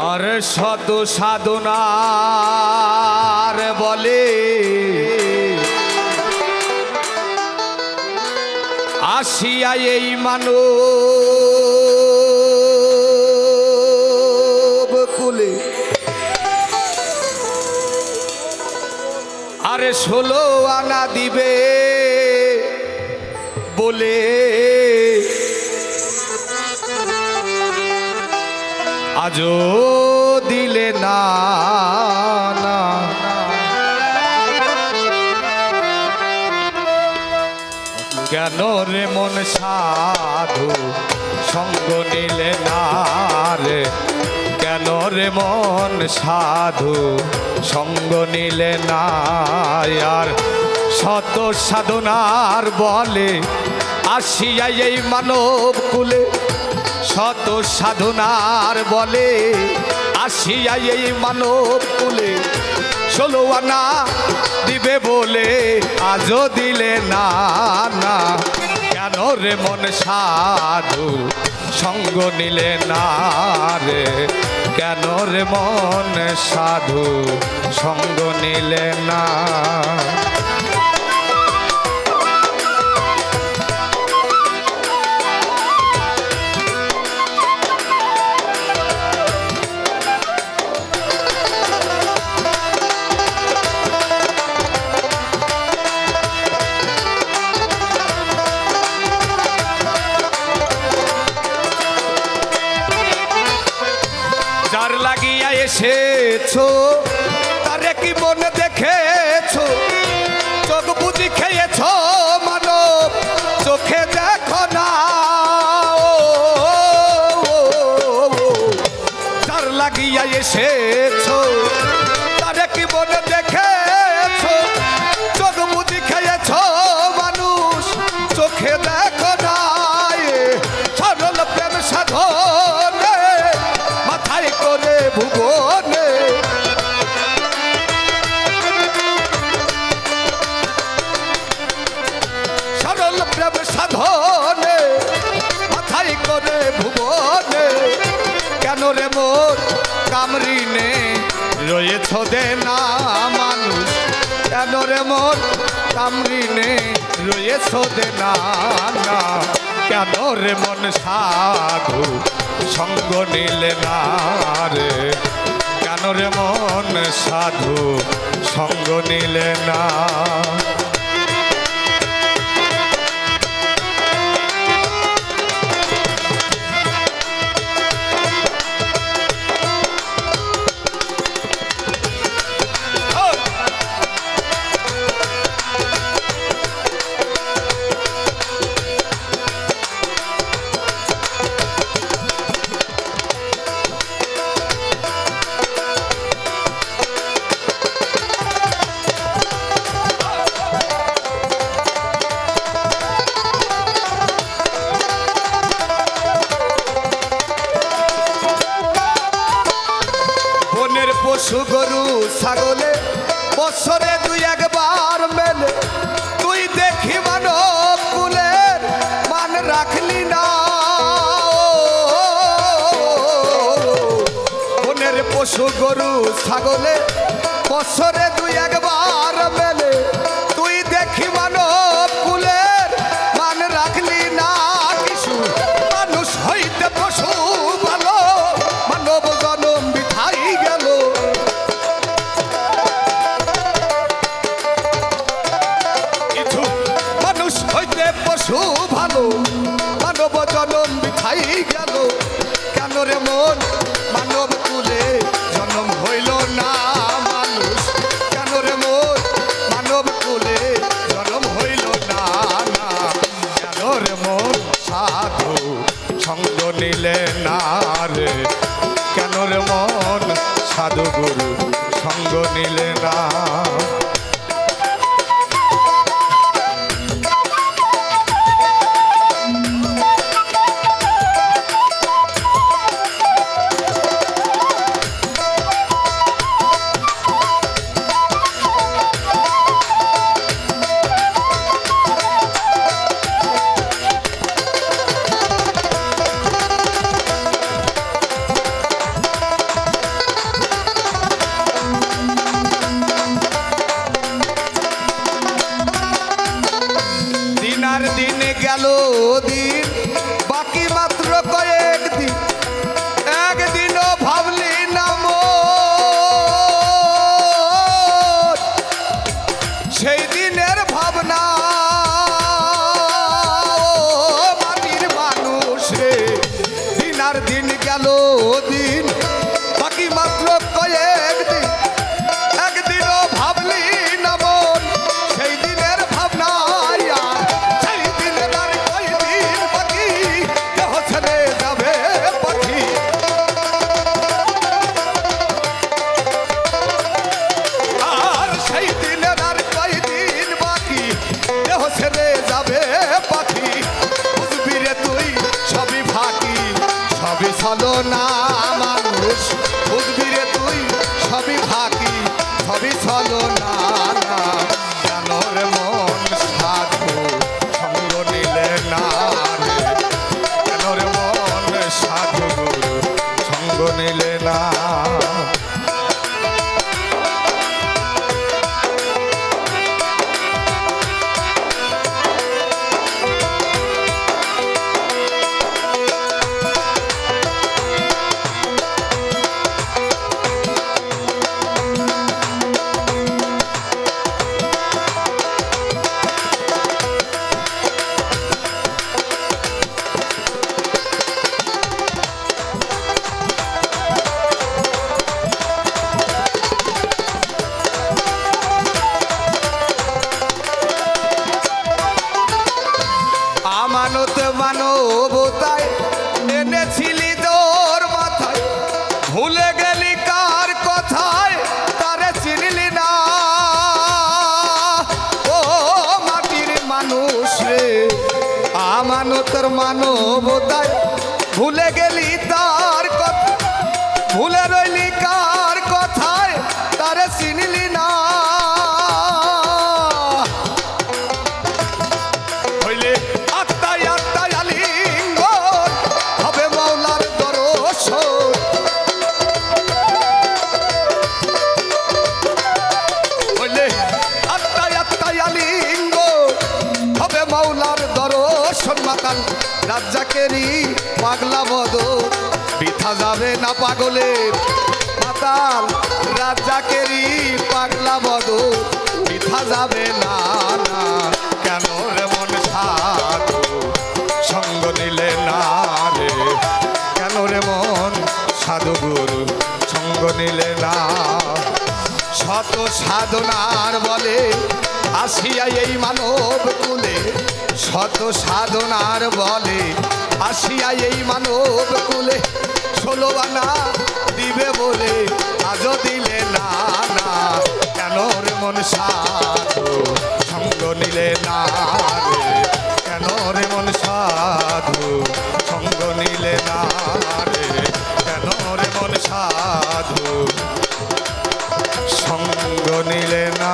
আর শত সাধনার বলে আসিয়া এই মানব কুলে আরে 16 আনা দিবে বলে আজও দিলে না না কেন রে মন সাধু সঙ্গ নিলে না রে কেন রে মন সাধু সঙ্গ নিলে না আর শত সাধনার বলে আসিয়া এই মানব কুলে শত সাধনার বলে আসিয়া এই মানব কুলে 16 আনা দিবে বলে আজও দিলে না না কেন রে মন সাধু সঙ্গ নিলে না রে কেন রে মন সাধু সঙ্গ নিলে না যার লাগিয়া এসেছো তারে কি মনে দেখেছো চোখ বুঝি খেয়েছো মানব চোখে দেখো না যার লাগিয়া এসেছো তারে কি মনে দেখেছো চোখ বুঝি খেয়েছো মানুষ চোখে দেখো না সরল প্রেম সাধনে মাথায় করে ভুবনে সরল প্রেম সাধনে মাথায় করে ভুবনে কেন রে মোর কামরিনে রয়েছ দে না মানুষ কেন রে মোর কামরিনে রয়েছ দে না না কেন রে মন সাধু সঙ্গ নিলে না রে কেন রে মন সাধু সঙ্গ নিলে না পশু গরু ছাগলে বছরে 2 একবার মেলে তুই দেখি মানব কুলের মান রাখলি না বনের পশু গরু ছাগলে বছরে 2 একবার মেলে তুই দেখি মানব কুলের মান রাখলি না কিছু মানুষ হইতে পশু ভালো মানব জনম বিঠাই গেল পশু ভালো মানব জনম বিঠাই গেল কেন রে মন মানব কুলে জন্ম হইল না মানুষ কেন রে মন মানব কুলে জন্ম হইল না না কেন রে মন সাধু সঙ্গ নিলে না রে কেন রে মন সাধু গুরু সঙ্গ নিলে না গেল দিন বাকি মাত্র কয়েকদিন একদিনও ভাবলি না মন সেই দিনের ভাবনা মাটির মানুষ রে দিন আর দিন গেল দিন বাকি মাত্র কয়েকদিন একদিনও ভাবলি না মন সেই দিনের ভাবনা সেই দিনের আর কয়দিন বাকি দেহ ছেড়ে যাবে পাখি আর সেই দিনের আর কয়দিন বাকি দেহ ছেড়ে যাবে পাখি বুঝবি রে তুই সবই ফাঁকি সবই ছলনা মানুষ বুঝবি রে তুই সবই ফাঁকি সবই ছলনা কেন রে মন সাধু সঙ্গ নিলে না রে কেন রে মন সাধু সঙ্গ নিলে না আমানত মানবতায় এনেছিলি তোর মাথায় ভুলে গেলি কার কথায় তারে চিনলি না ও মাটির মানুষ রে আমানতের মানবতায় ভুলে গেলি তার কথা ভুলে রইলি কার কথায় তারে চিনলি না হইলে আত্মায় আত্মায় আলিঙ্গন হবে মৌলার দর্শন হইলে আত্মায় আত্মায় আলিঙ্গন হবে মৌলার দর্শন মাতাল রাজ্জাকেরই পাগলা বদন বৃথা যাবে না পাগলের মাতাল রাজ্জাকেরই পাগলা বদন বৃথা যাবে না না কেন রে মন সাধু সঙ্গ নিলে না রে কেন রে মন সাধু গুরু সঙ্গ নিলে না শত সাধনার বলে আসিয়া এই মানব কুলে শত সাধনার বলে আসিয়া এই মানব কুলে 16 আনা দিবে বলে আজও দিলে না না কেন রে মন সাধু সঙ্গ নিলে না রে কেন রে মন সাধু সঙ্গ নিলে না রে কেন রে মন সাধু সঙ্গ নিলে না